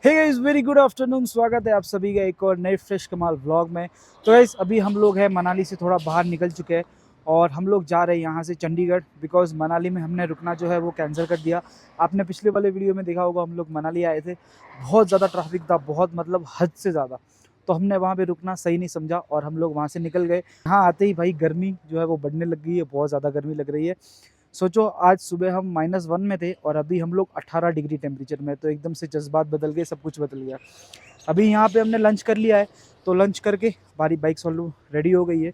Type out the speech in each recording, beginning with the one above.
हे guys, very good afternoon. स्वागत है आप सभी का एक और नए फ्रेश कमाल व्लॉग में। तो गाइस अभी हम लोग हैं मनाली से थोड़ा बाहर निकल चुके हैं और हम लोग जा रहे हैं यहाँ से चंडीगढ़, बिकॉज मनाली में हमने रुकना जो है वो कैंसिल कर दिया। आपने पिछले वाले वीडियो में देखा होगा, हम लोग मनाली आए थे, बहुत ज़्यादा ट्रैफिक था, बहुत मतलब हद से ज़्यादा। तो हमने वहाँ पे रुकना सही नहीं समझा और हम लोग वहाँ से निकल गए। यहाँ आते ही भाई गर्मी जो है वो बढ़ने लग गई है, बहुत ज़्यादा गर्मी लग रही है। सोचो आज सुबह हम -1 में थे और अभी हम लोग 18 डिग्री टेम्परेचर में, तो एकदम से जज्बात बदल गए, सब कुछ बदल गया। अभी यहाँ पे हमने लंच कर लिया है, तो लंच करके हमारी बाइक सॉल्व रेडी हो गई है।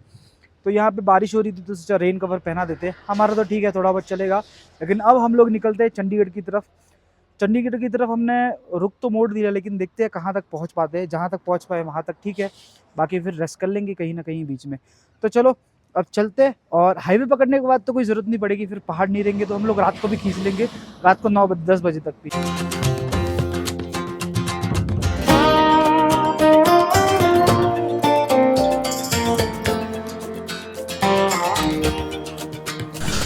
तो यहाँ पे बारिश हो रही थी तो सोचा रेन कवर पहना देते हैं, हमारा तो ठीक है थोड़ा बहुत चलेगा। लेकिन अब हम लोग निकलते हैं चंडीगढ़ की तरफ। चंडीगढ़ की तरफ हमने रुक तो मोड़ दिया, लेकिन देखते हैं कहाँ तक पहुँच पाते हैं। जहाँ तक पहुँच पाए वहाँ तक ठीक है, बाकी फिर रेस्ट कर लेंगे कहीं ना कहीं बीच में। तो चलो अब चलते हैं। और हाईवे पकड़ने के बाद तो कोई ज़रूरत नहीं पड़ेगी, फिर पहाड़ नहीं रहेंगे तो हम लोग रात को भी खींच लेंगे, रात को 9-10 बजे तक भी।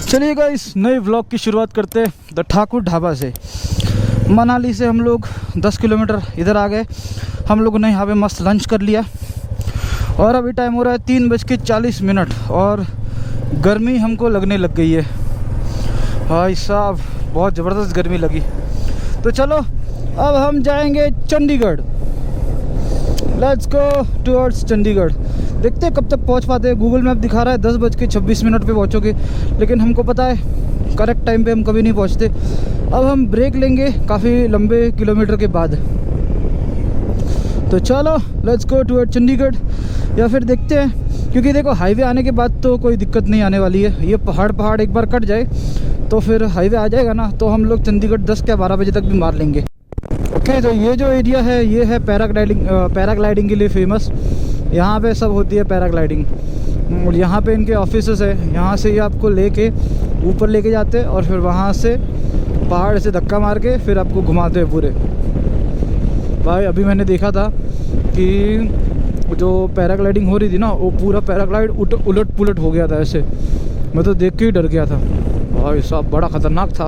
चलिए गाइस, नए व्लॉग की शुरुआत करते हैं द ठाकुर ढाबा से। मनाली से हम लोग 10 किलोमीटर इधर आ गए। हम लोगों ने यहाँ पे मस्त लंच कर लिया और अभी टाइम हो रहा है 3:40 और गर्मी हमको लगने लग गई है। भाई साहब बहुत ज़बरदस्त गर्मी लगी। तो चलो अब हम जाएंगे Chandigarh. Let's go towards Chandigarh. देखते हैं कब तक पहुंच पाते हैं। गूगल मैप दिखा रहा है 10:26 पे पहुंचोगे, लेकिन हमको पता है करेक्ट टाइम पे हम कभी नहीं पहुंचते। अब हम ब्रेक लेंगे काफ़ी लंबे किलोमीटर के बाद। तो चलो लेट्स गो टुवर्ड चंडीगढ़, या फिर देखते हैं, क्योंकि देखो हाईवे आने के बाद तो कोई दिक्कत नहीं आने वाली है। ये पहाड़ एक बार कट जाए तो फिर हाईवे आ जाएगा ना, तो हम लोग चंडीगढ़ 10 या 12 बजे तक भी मार लेंगे। ओके, तो ये जो एरिया है ये है पैराग्लाइडिंग के लिए फेमस। यहाँ पे सब होती है पैराग्लाइडिंग। और यहाँ पे इनके ऑफिसेस है, यहाँ से ये आपको लेके ऊपर लेके जाते हैं और फिर वहाँ से पहाड़ से धक्का मार के फिर आपको घुमाते हैं पूरे। भाई अभी मैंने देखा था कि जो पैराग्लाइडिंग हो रही थी ना, वो पूरा पैराग्लाइड उलट पुलट हो गया था ऐसे। मैं तो देख के ही डर गया था भाई साहब, बड़ा ख़तरनाक था।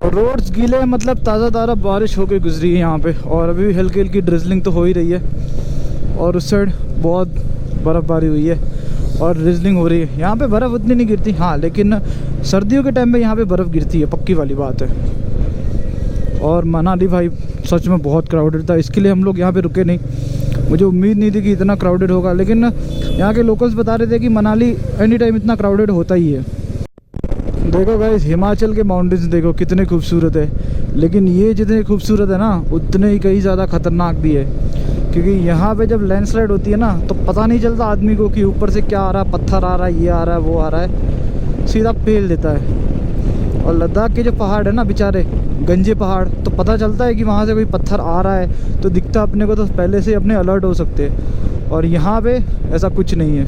रोड्स गीले, मतलब ताज़ा बारिश होकर गुजरी है यहाँ पे। और अभी हल्की हल्की ड्रिजलिंग तो हो ही रही है और उस साइड बहुत बर्फ़बारी हुई है और ड्रिजलिंग हो रही है। यहाँ पे बर्फ़ उतनी नहीं गिरती, हाँ, लेकिन सर्दियों के टाइम पे यहाँ पे बर्फ़ गिरती है, पक्की वाली बात है। और मनाली भाई सच में बहुत क्राउडेड था, इसके लिए हम लोग यहाँ पे रुके नहीं। मुझे उम्मीद नहीं थी कि इतना क्राउडेड होगा, लेकिन यहाँ के लोकल्स बता रहे थे कि मनाली एनी टाइम इतना क्राउडेड होता ही है। देखो गाइस, हिमाचल के माउंटेन्स देखो कितने खूबसूरत है, लेकिन ये जितने खूबसूरत है ना उतने ही कहीं ज़्यादा ख़तरनाक भी है। क्योंकि यहाँ पे जब लैंडस्लाइड होती है ना तो पता नहीं चलता आदमी को कि ऊपर से क्या आ रहा है, पत्थर आ रहा है, ये आ रहा है, वो आ रहा है, सीधा पेल देता है। और लद्दाख के जो पहाड़ है ना बेचारे गंजे पहाड़, तो पता चलता है कि वहाँ से कोई पत्थर आ रहा है तो दिखता अपने को, तो पहले से अपने अलर्ट हो सकते हैं। और यहाँ पे ऐसा कुछ नहीं है,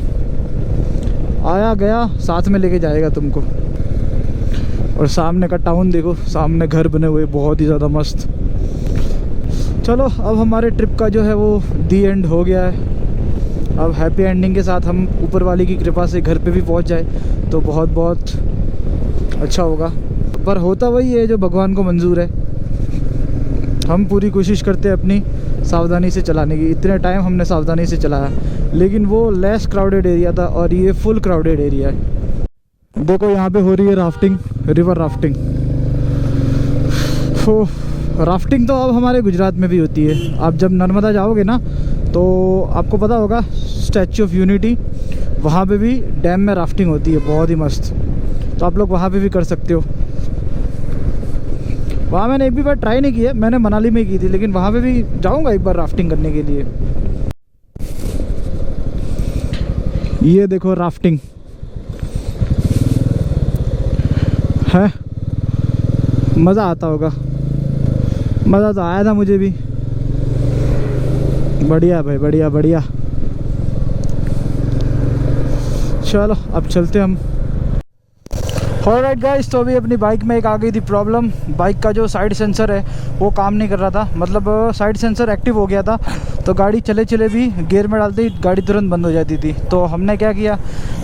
आया गया साथ में लेके जाएगा तुमको। और सामने का टाउन देखो, सामने घर बने हुए बहुत ही ज़्यादा मस्त। चलो अब हमारे ट्रिप का जो है वो दी एंड हो गया है। अब हैप्पी एंडिंग के साथ हम ऊपर वाले की कृपा से घर पे भी पहुंच जाए तो बहुत बहुत अच्छा होगा। पर होता वही है जो भगवान को मंजूर है। हम पूरी कोशिश करते हैं अपनी सावधानी से चलाने की। इतने टाइम हमने सावधानी से चलाया, लेकिन वो लेस क्राउडेड एरिया था और ये फुल क्राउडेड एरिया है। देखो यहाँ पे हो रही है राफ्टिंग, रिवर राफ्टिंग। राफ्टिंग तो अब हमारे गुजरात में भी होती है। आप जब नर्मदा जाओगे ना तो आपको पता होगा स्टैचू ऑफ यूनिटी, वहाँ पे भी डैम में राफ्टिंग होती है, बहुत ही मस्त। तो आप लोग वहाँ पे भी कर सकते हो। वहाँ मैंने एक भी बार ट्राई नहीं की है, मैंने मनाली में ही की थी, लेकिन वहाँ पे भी जाऊँगा एक बार राफ्टिंग करने के लिए। ये देखो राफ्टिंग है, मज़ा आता होगा। मज़ा तो आया था मुझे भी। बढ़िया भाई, बढ़िया बढ़िया। चलो अब चलते हम। ऑलराइट गाइस, तो अभी अपनी बाइक में एक आ गई थी प्रॉब्लम। बाइक का जो साइड सेंसर है वो काम नहीं कर रहा था, मतलब साइड सेंसर एक्टिव हो गया था, तो गाड़ी चले चले भी गियर में डालते ही गाड़ी तुरंत बंद हो जाती थी। तो हमने क्या किया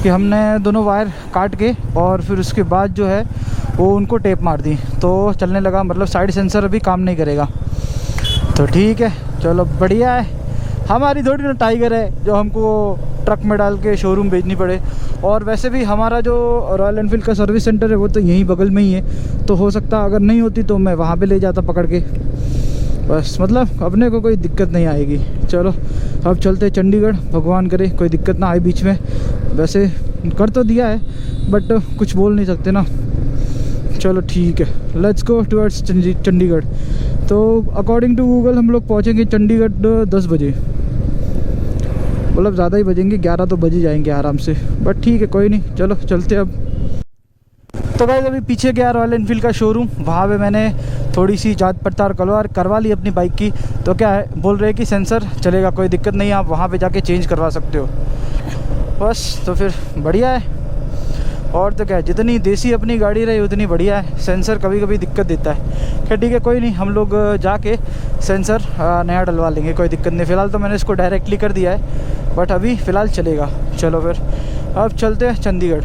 कि हमने दोनों वायर काट के और फिर उसके बाद जो है वो उनको टेप मार दी, तो चलने लगा। मतलब साइड सेंसर अभी काम नहीं करेगा। तो ठीक है, चलो बढ़िया है। हमारी थोड़ी ना टाइगर है जो हमको ट्रक में डाल के शोरूम भेजनी पड़े। और वैसे भी हमारा जो रॉयल एनफील्ड का सर्विस सेंटर है वो तो यहीं बगल में ही है, तो हो सकता अगर नहीं होती तो मैं वहाँ पे ले जाता पकड़ के, बस मतलब अपने को कोई दिक्कत नहीं आएगी। चलो अब चलते चंडीगढ़, भगवान करे कोई दिक्कत ना आए बीच में। वैसे कर तो दिया है बट कुछ बोल नहीं सकते ना। चलो ठीक है, लेट्स गो टुवर्ड्स चंडीगढ़। तो अकॉर्डिंग टू गूगल हम लोग पहुँचेंगे चंडीगढ़ 10 बजे, मतलब ज़्यादा ही बजेंगे, 11 तो बज ही जाएंगे आराम से, बट ठीक है कोई नहीं, चलो चलते अब। तो गाइस अभी पीछे गया रॉयल एनफील्ड का शोरूम, वहाँ पे मैंने थोड़ी सी जांच पड़ताल करवा ली अपनी बाइक की। तो क्या है, बोल रहे हैं कि सेंसर चलेगा, कोई दिक्कत नहीं, आप वहाँ पे जाके चेंज करवा सकते हो बस। तो फिर बढ़िया है। और तो क्या है, जितनी देसी अपनी गाड़ी रही उतनी बढ़िया है। सेंसर कभी कभी दिक्कत देता है, क्या ठीक है कोई नहीं, हम लोग जाके सेंसर नया डलवा लेंगे, कोई दिक्कत नहीं। फ़िलहाल तो मैंने इसको डायरेक्टली कर दिया है, बट अभी फ़िलहाल चलेगा। चलो फिर अब चलते हैं चंडीगढ़।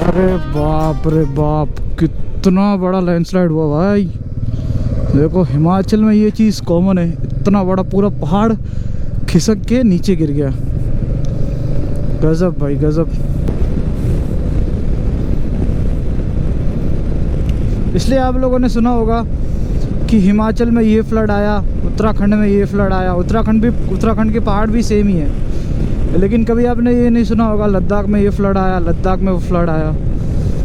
अरे बाप रे बाप, कितना बड़ा लैंडस्लाइड हुआ भाई। देखो हिमाचल में ये चीज़ कॉमन है, इतना बड़ा पूरा पहाड़ खिसक के नीचे गिर गया। गजब भाई गजब। इसलिए आप लोगों ने सुना होगा कि हिमाचल में ये फ्लड आया, उत्तराखंड में ये फ्लड आया। उत्तराखंड के पहाड़ भी सेम ही है, लेकिन कभी आपने ये नहीं सुना होगा लद्दाख में ये फ्लड आया, लद्दाख में वो फ्लड आया।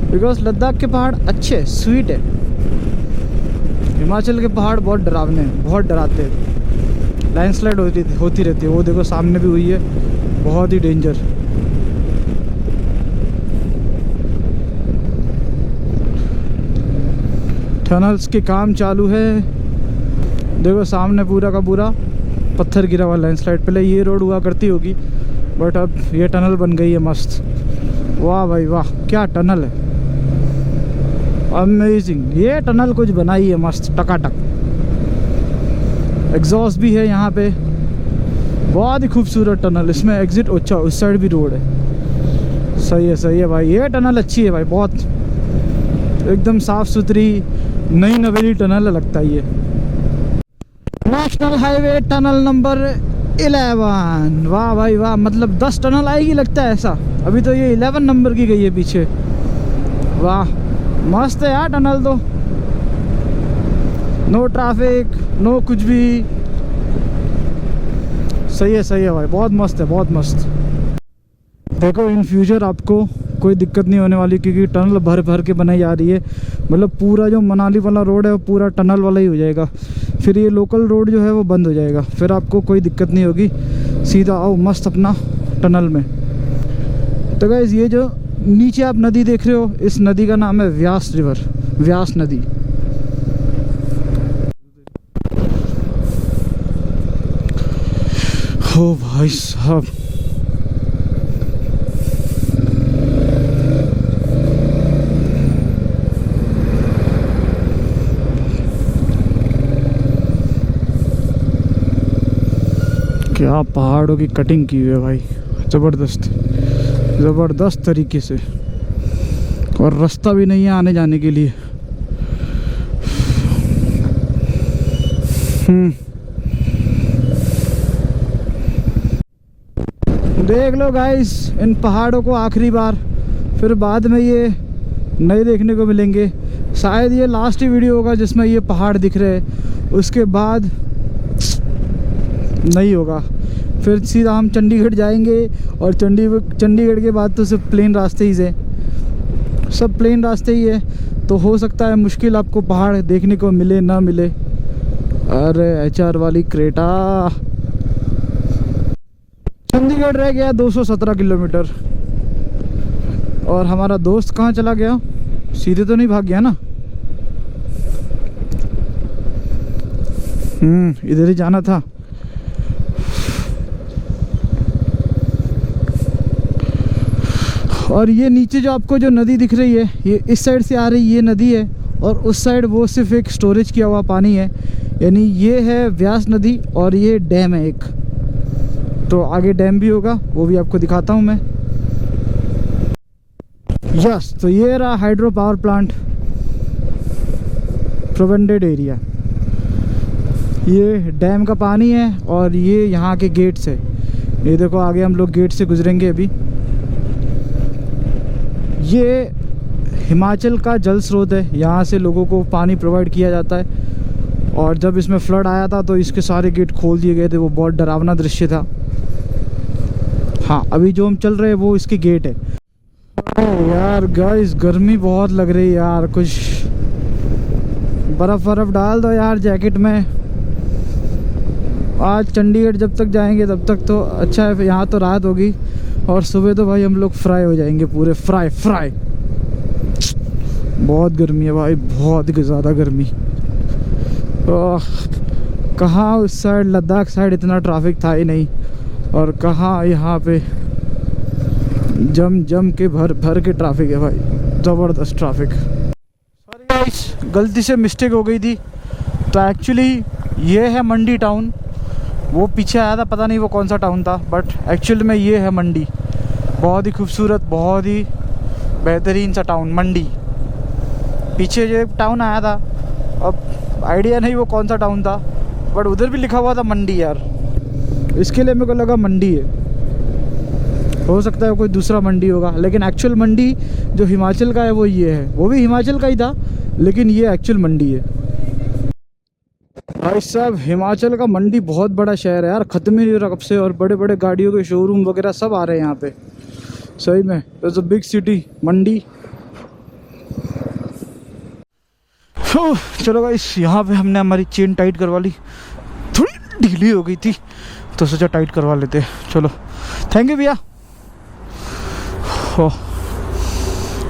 बिकॉज लद्दाख के पहाड़ अच्छे स्वीट है, हिमाचल के पहाड़ बहुत डरावने हैं, बहुत डराते हैं। लैंडस्लाइड होती रहती है, वो देखो सामने भी हुई है, बहुत ही डेंजर। टनल्स के काम चालू है, देखो सामने पूरा का पूरा पत्थर गिरा हुआ लैंडस्लाइड। पहले ये रोड हुआ करती होगी, बट अब ये टनल बन गई है मस्त। वाह भाई वाह, क्या टनल है, अमेजिंग। ये टनल कुछ बनाई है मस्त टकाटक। एग्जॉस्ट भी है यहाँ पे, बहुत ही खूबसूरत टनल। इसमें एग्जिट, अच्छा उस साइड भी रोड है। सही है भाई, ये टनल अच्छी है भाई, बहुत एकदम साफ़ सुथरी नई नवेली टनल लगता है ये। National highway tunnel number 11। वाह भाई वाह, मतलब 10 टनल आएगी लगता है ऐसा। अभी तो ये 11 नंबर की गई है पीछे। वाह मस्त है यार टनल तो, नो ट्रैफिक नो कुछ भी। सही है भाई, बहुत मस्त है, बहुत मस्त। देखो इन फ्यूचर आपको कोई दिक्कत नहीं होने वाली, क्योंकि टनल भर के बनाई जा रही है। मतलब पूरा जो मनाली वाला रोड है वो पूरा टनल वाला ही हो जाएगा। फिर ये लोकल रोड जो है वो बंद हो जाएगा, फिर आपको कोई दिक्कत नहीं होगी, सीधा आओ मस्त अपना टनल में। तो गाइस ये जो नीचे आप नदी देख रहे हो, इस नदी का नाम है व्यास रिवर, व्यास नदी। हो भाई साहब, क्या पहाड़ों की कटिंग की हुई है भाई, ज़बरदस्त तरीके से। और रास्ता भी नहीं है आने जाने के लिए। देख लो गाइस इन पहाड़ों को आखिरी बार, फिर बाद में ये नए देखने को मिलेंगे। शायद ये लास्ट ही वीडियो होगा जिसमें ये पहाड़ दिख रहे हैं, उसके बाद नहीं होगा। फिर सीधा हम चंडीगढ़ जाएंगे और चंडीगढ़ के बाद तो सिर्फ प्लेन रास्ते ही है, सब प्लेन रास्ते ही है। तो हो सकता है मुश्किल आपको पहाड़ देखने को मिले ना मिले। अरे HR वाली क्रेटा। चंडीगढ़ रह गया 217 किलोमीटर। और हमारा दोस्त कहाँ चला गया? सीधे तो नहीं भाग गया ना? इधर ही जाना था। और ये नीचे जो आपको जो नदी दिख रही है, ये इस साइड से आ रही ये नदी है, और उस साइड वो सिर्फ एक स्टोरेज किया हुआ पानी है। यानी ये है व्यास नदी और ये डैम है एक। तो आगे डैम भी होगा, वो भी आपको दिखाता हूँ मैं। यस, तो ये रहा हाइड्रो पावर प्लांट प्रोवेंडेड एरिया। ये डैम का पानी है और ये यहाँ के गेट्स है। ये देखो आगे हम लोग गेट से गुजरेंगे अभी। ये हिमाचल का जल स्रोत है, यहाँ से लोगों को पानी प्रोवाइड किया जाता है। और जब इसमें फ्लड आया था तो इसके सारे गेट खोल दिए गए थे। वो बहुत डरावना दृश्य था। हाँ, अभी जो हम चल रहे हैं वो इसके गेट है। यार गाइस गर्मी बहुत लग रही है यार, कुछ बर्फ़ डाल दो यार जैकेट में। आज चंडीगढ़ जब तक जाएंगे तब तक तो अच्छा है, यहाँ तो रात होगी और सुबह तो भाई हम लोग फ्राई हो जाएंगे पूरे, फ्राई। बहुत गर्मी है भाई, बहुत ज़्यादा गर्मी। कहाँ उस साइड लद्दाख साइड इतना ट्रैफिक था ही नहीं, और कहाँ यहाँ पे जम के भर के ट्रैफिक है भाई, ज़बरदस्त ट्रैफिक। सॉरी गाइस, गलती से मिस्टेक हो गई थी। तो एक्चुअली ये है मंडी टाउन। वो पीछे आया था, पता नहीं वो कौन सा टाउन था, बट एक्चुअली में ये है मंडी। बहुत ही खूबसूरत, बहुत ही बेहतरीन सा टाउन मंडी। पीछे जो एक टाउन आया था, अब आइडिया नहीं वो कौन सा टाउन था, बट उधर भी लिखा हुआ था मंडी यार। इसके लिए मेरे को लगा मंडी है, हो सकता है कोई दूसरा मंडी होगा, लेकिन एक्चुअल मंडी जो हिमाचल का है वो ये है। वो भी हिमाचल का ही था, लेकिन ये एक्चुअल मंडी है भाई साहब। हिमाचल का मंडी बहुत बड़ा शहर है यार, ख़त्म ही नहीं हो रहा कब से। और बड़े बड़े गाड़ियों के शोरूम वगैरह सब आ रहे हैं यहाँ पे, सही में। इट्स अ बिग सिटी मंडी। चलो गाइस, यहाँ पे हमने हमारी चेन टाइट करवा ली, थोड़ी ढीली हो गई थी तो सोचा टाइट करवा लेते। चलो, थैंक यू भैया।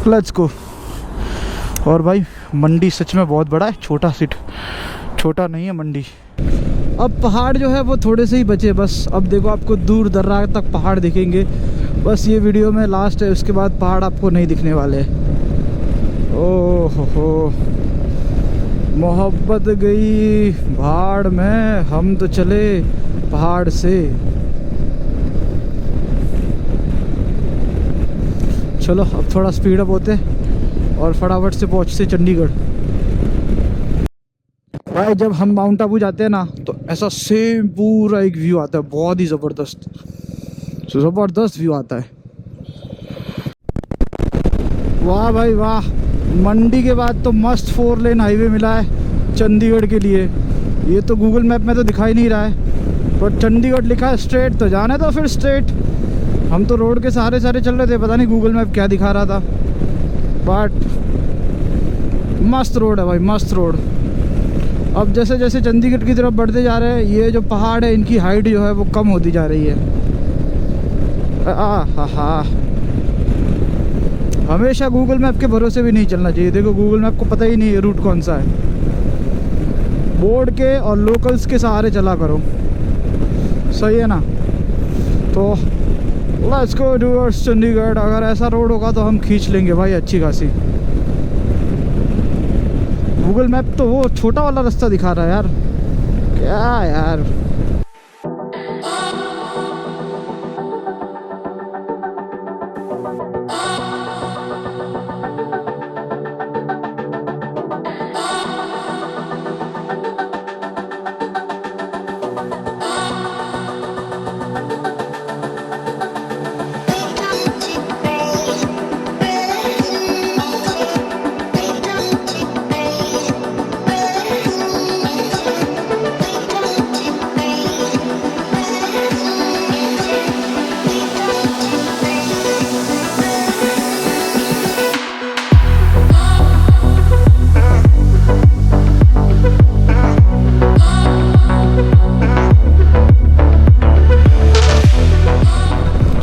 Let's go. और भाई मंडी सच में बहुत बड़ा है, छोटा नहीं है मंडी। अब पहाड़ जो है वो थोड़े से ही बचे बस। अब देखो आपको दूर दर्रा तक पहाड़ दिखेंगे, बस ये वीडियो में लास्ट है, उसके बाद पहाड़ आपको नहीं दिखने वाले। ओह हो, मोहब्बत गई भाड़ में, हम तो चले पहाड़ से। चलो अब थोड़ा स्पीड अप होते और फटाफट से पहुँचते चंडीगढ़। भाई जब हम माउंट आबू जाते हैं ना तो ऐसा सेम पूरा एक व्यू आता है, बहुत ही ज़बरदस्त व्यू आता है। वाह भाई वाह, मंडी के बाद तो मस्त 4 लेन हाईवे मिला है चंडीगढ़ के लिए। ये तो गूगल मैप में तो दिखाई नहीं रहा है, पर चंडीगढ़ लिखा है स्ट्रेट, तो जाने तो फिर स्ट्रेट। हम तो रोड के सहारे चल रहे थे, पता नहीं गूगल मैप क्या दिखा रहा था, बट मस्त रोड है भाई, मस्त रोड। अब जैसे जैसे चंडीगढ़ की तरफ बढ़ते जा रहे हैं, ये जो पहाड़ है इनकी हाइट जो है वो कम होती जा रही है। हा हमेशा गूगल मैप के भरोसे भी नहीं चलना चाहिए। देखो गूगल मैप को पता ही नहीं है रूट कौन सा है, बोर्ड के और लोकल्स के सहारे चला करो, सही है ना। तो लेट्स गो टुवर्ड्स चंडीगढ़। अगर ऐसा रोड होगा तो हम खींच लेंगे भाई अच्छी खासी। गूगल मैप तो वो छोटा वाला रास्ता दिखा रहा है यार, क्या यार।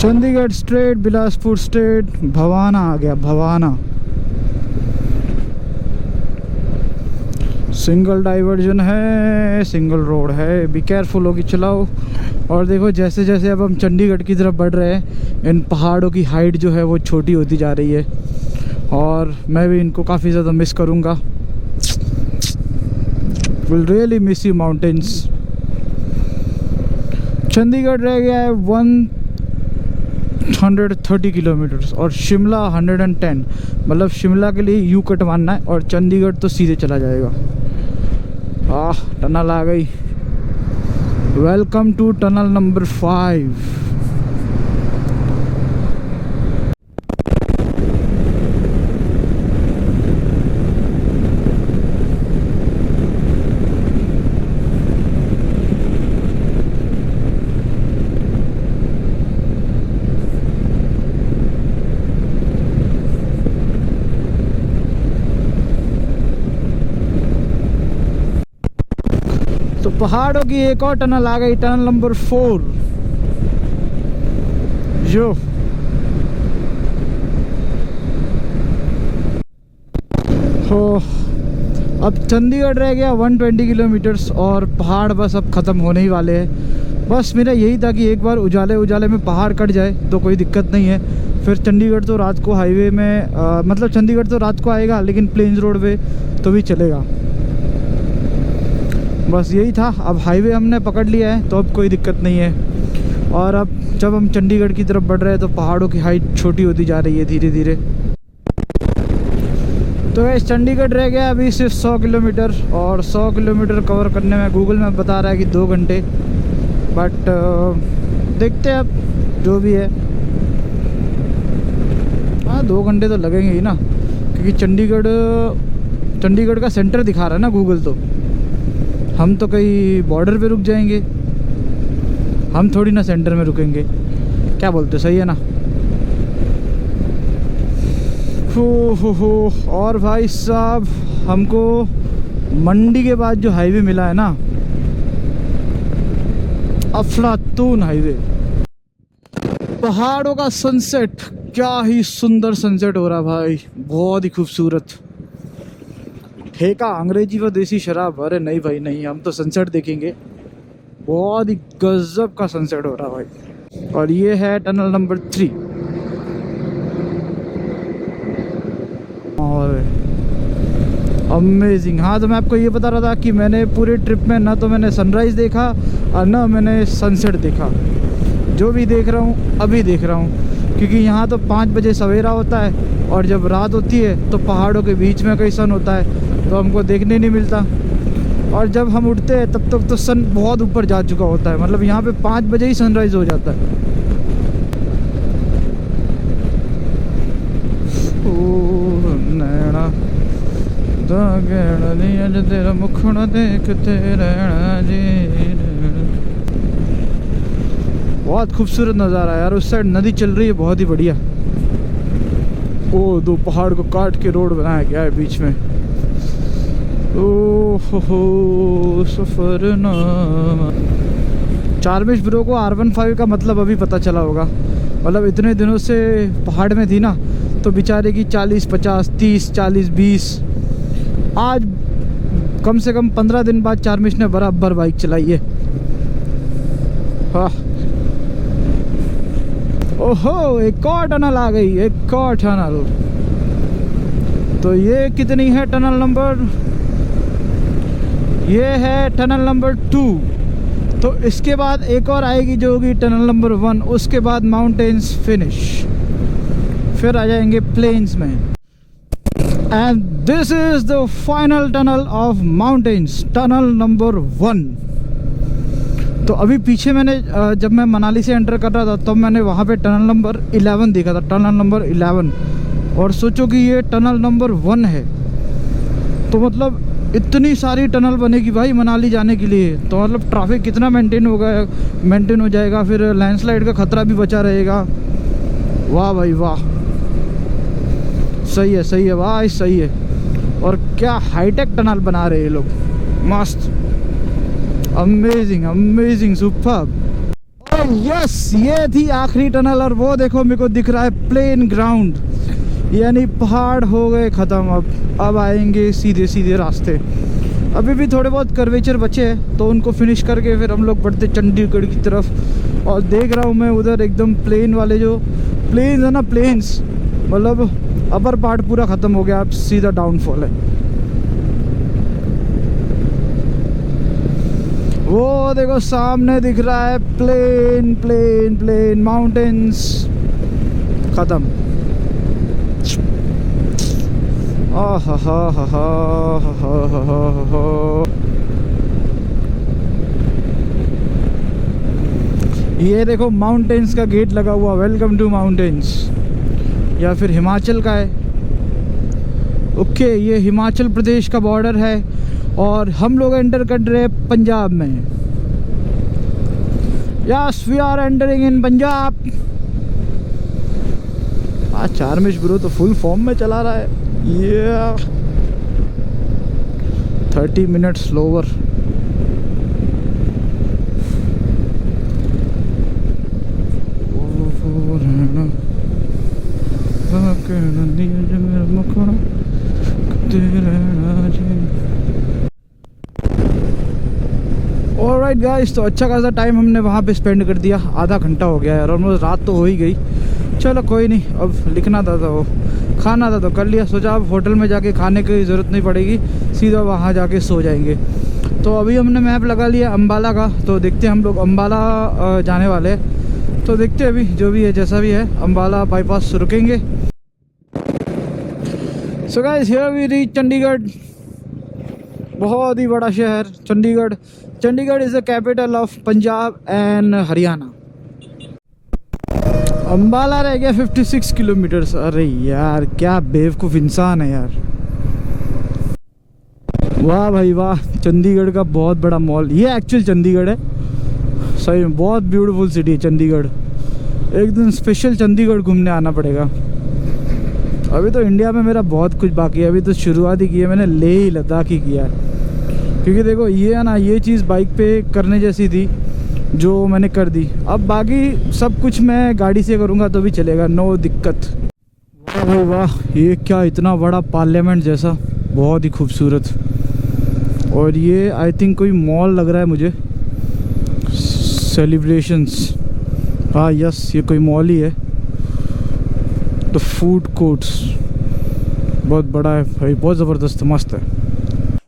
चंडीगढ़ स्ट्रेट, बिलासपुर स्ट्रेट, भवाना आ गया, भवाना। सिंगल डाइवर्जन है, सिंगल रोड है, बी केयरफुल होगी चलाओ। और देखो जैसे जैसे अब हम चंडीगढ़ की तरफ बढ़ रहे हैं, इन पहाड़ों की हाइट जो है वो छोटी होती जा रही है और मैं भी इनको काफ़ी ज़्यादा मिस करूँगा। Will really miss you mountains. Chandigarh रह गया है 130 किलोमीटर्स और शिमला 110। मतलब शिमला के लिए यू कट मानना है और चंडीगढ़ तो सीधे चला जाएगा। टनल आ गई। Welcome to tunnel number 5। तो पहाड़ों की एक और टनल आ गई, टनल नंबर 4। जो हो अब चंडीगढ़ रह गया 120 किलोमीटर्स और पहाड़ बस अब ख़त्म होने ही वाले हैं। बस मेरा यही था कि एक बार उजाले में पहाड़ कट जाए तो कोई दिक्कत नहीं है। फिर चंडीगढ़ तो रात को हाईवे में मतलब चंडीगढ़ तो रात को आएगा लेकिन प्लेन्स रोड पे तो भी चलेगा। बस यही था। अब हाईवे हमने पकड़ लिया है तो अब कोई दिक्कत नहीं है। और अब जब हम चंडीगढ़ की तरफ बढ़ रहे हैं तो पहाड़ों की हाइट छोटी होती जा रही है धीरे धीरे। तो इस चंडीगढ़ रह गया अभी सिर्फ 100 किलोमीटर और 100 किलोमीटर कवर करने में गूगल मैप बता रहा है कि 2 घंटे। बट देखते हैं अब जो भी है। हाँ 2 घंटे तो लगेंगे ही ना, क्योंकि चंडीगढ़ का सेंटर दिखा रहा है ना गूगल। तो हम तो कहीं बॉर्डर पे रुक जाएंगे, हम थोड़ी ना सेंटर में रुकेंगे। क्या बोलते, सही है ना? हो और भाई साहब हमको मंडी के बाद जो हाईवे मिला है ना, अफलातून हाईवे। पहाड़ों का सनसेट, क्या ही सुंदर सनसेट हो रहा भाई, बहुत ही खूबसूरत। ठेका अंग्रेजी व देसी शराब, अरे नहीं भाई नहीं, हम तो सनसेट देखेंगे। बहुत ही गजब का सनसेट हो रहा भाई। और ये है टनल नंबर 3। और अमेजिंग। हाँ तो मैं आपको ये बता रहा था कि मैंने पूरे ट्रिप में ना तो मैंने सनराइज़ देखा और ना मैंने सनसेट देखा। जो भी देख रहा हूँ अभी देख रहा हूँ, क्योंकि यहाँ तो 5 बजे सवेरा होता है और जब रात होती है तो पहाड़ों के बीच में कहीं सन होता है तो हमको देखने नहीं मिलता। और जब हम उठते हैं तब तक तो सन बहुत ऊपर जा चुका होता है। मतलब यहाँ पे 5 बजे ही सनराइज़ हो जाता है। ओ नैना तेरा मुखड़ा देखते रहना जी। बहुत खूबसूरत नज़ारा है यार। उस साइड नदी चल रही है बहुत ही बढ़िया। ओ 2 पहाड़ को काट के रोड बनाया गया है बीच में। ओ हो सफरनामा। चार्मिश ब्रो को R15 का मतलब अभी पता चला होगा। मतलब इतने दिनों से पहाड़ में थी ना तो बेचारे की 40, 50, 30, 40, 20, आज कम से कम 15 दिन बाद चार्मिश ने बराबर बाइक चलाई है। हाँ ओहो एक और टनल आ गई, एक और टनल। तो ये कितनी है टनल नंबर? ये है टनल नंबर 2। तो इसके बाद एक और आएगी जो होगी टनल नंबर 1। उसके बाद माउंटेन्स फिनिश, फिर आ जाएंगे प्लेन्स में। And this is the final tunnel of mountains, tunnel number 1। तो अभी पीछे मैंने जब मैं मनाली से एंटर कर रहा था तब मैंने वहाँ पे टनल नंबर 11 देखा था, टनल नंबर 11। और सोचो कि ये टनल नंबर 1 है। तो मतलब इतनी सारी टनल बनेगी भाई मनाली जाने के लिए। तो मतलब ट्रैफिक कितना मेंटेन हो जाएगा। फिर लैंडस्लाइड का खतरा भी बचा रहेगा। वाह भाई वाह, सही है भाई सही है। और क्या हाईटेक टनल बना रहे हैं ये लोग, मस्त, अमेजिंग सुपर्ब। यस, ये थी आखिरी टनल और वो देखो मेरे को दिख रहा है प्लेन ग्राउंड, यानी पहाड़ हो गए ख़त्म। अब आएंगे सीधे सीधे रास्ते। अभी भी थोड़े बहुत कर्वेचर बचे हैं तो उनको फिनिश करके फिर हम लोग बढ़ते चंडीगढ़ की तरफ। और देख रहा हूँ मैं उधर एकदम प्लेन वाले जो प्लेन्स है ना, प्लेन्स मतलब अपर पार्ट पूरा ख़त्म हो गया, अब सीधा डाउनफॉल है। वो देखो सामने दिख रहा है प्लेन प्लेन प्लेन, माउंटेन्स ख़त्म। ये देखो माउंटेन्स का गेट लगा हुआ, वेलकम टू माउंटेन्स, या फिर हिमाचल का है। ओके, ये हिमाचल प्रदेश का बॉर्डर है और हम लोग एंटर कर रहे हैं पंजाब में। Yes, we are entering in Punjab. आज चारमिश ब्रो तो फुल फॉर्म में चला रहा है। ये 30 मिनट स्लोवर। ऑलराइट गाइस, तो अच्छा खासा टाइम हमने वहाँ पे स्पेंड कर दिया, आधा घंटा हो गया यार, ऑलमोस्ट रात तो हो ही गई। चलो कोई नहीं, अब लिखना था तो खाना था तो कर लिया। सोचा अब होटल में जाके खाने की ज़रूरत नहीं पड़ेगी, सीधा वहाँ जाके सो जाएंगे। तो अभी हमने मैप लगा लिया अम्बाला का, तो देखते हैं हम लोग अम्बाला जाने वाले हैं। तो देखते हैं अभी जो भी है जैसा भी है, अम्बाला बाईपास रुकेंगे। So guys, here we reach Chandigarh. बहुत ही बड़ा शहर Chandigarh. Chandigarh is the capital of Punjab and Haryana. Ambala रह गया 56 किलोमीटर्स। अरे यार क्या बेवकूफ़ इंसान है यार। वाह भाई वाह, चंडीगढ़ का बहुत बड़ा मॉल। ये एक्चुअल चंडीगढ़ है, सही में बहुत ब्यूटीफुल सिटी है चंडीगढ़। एक दिन स्पेशल चंडीगढ़ घूमने आना पड़ेगा। अभी तो इंडिया में मेरा बहुत कुछ बाकी है, अभी तो शुरुआत ही की है मैंने, लेह लद्दाख ही किया है। क्योंकि देखो ये है ना, ये चीज़ बाइक पे करने जैसी थी जो मैंने कर दी। अब बाकी सब कुछ मैं गाड़ी से करूँगा तो भी चलेगा, नो दिक्कत। वाह भाई वाह, ये क्या इतना बड़ा पार्लियामेंट जैसा, बहुत ही खूबसूरत। और ये आई थिंक कोई मॉल लग रहा है मुझे, सेलिब्रेशंस। हाँ यस, ये कोई मॉल ही है। द फूड कोर्ट्स बहुत बड़ा है भाई, बहुत ज़बरदस्त मस्त है।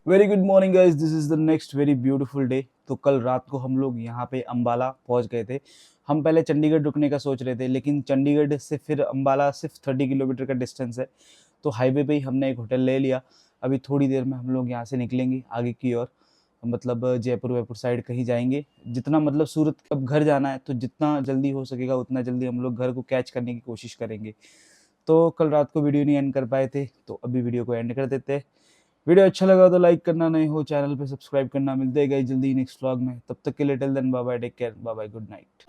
Very good morning guys, this is the next very beautiful day. तो कल रात को हम लोग यहाँ पे अम्बाला पहुँच गए थे। हम पहले चंडीगढ़ रुकने का सोच रहे थे, लेकिन चंडीगढ़ से फिर अम्बाला सिर्फ 30 किलोमीटर का डिस्टेंस है, तो हाईवे पे ही हमने एक होटल ले लिया। अभी थोड़ी देर में हम लोग यहाँ से निकलेंगे आगे की ओर, मतलब जयपुर वयपुर साइड कहीं जाएंगे। जितना मतलब सूरत अब घर जाना है, तो जितना जल्दी हो सकेगा उतना जल्दी हम लोग घर को कैच करने की कोशिश करेंगे। तो कल रात को वीडियो नहीं एंड कर पाए थे, तो अभी वीडियो को एंड कर देते हैं। वीडियो अच्छा लगा तो लाइक करना, नहीं हो चैनल पे सब्सक्राइब करना। मिलते हैं गाइस जल्दी नेक्स्ट व्लॉग में, तब तक के लिए till then bye bye, take care, bye bye, good night.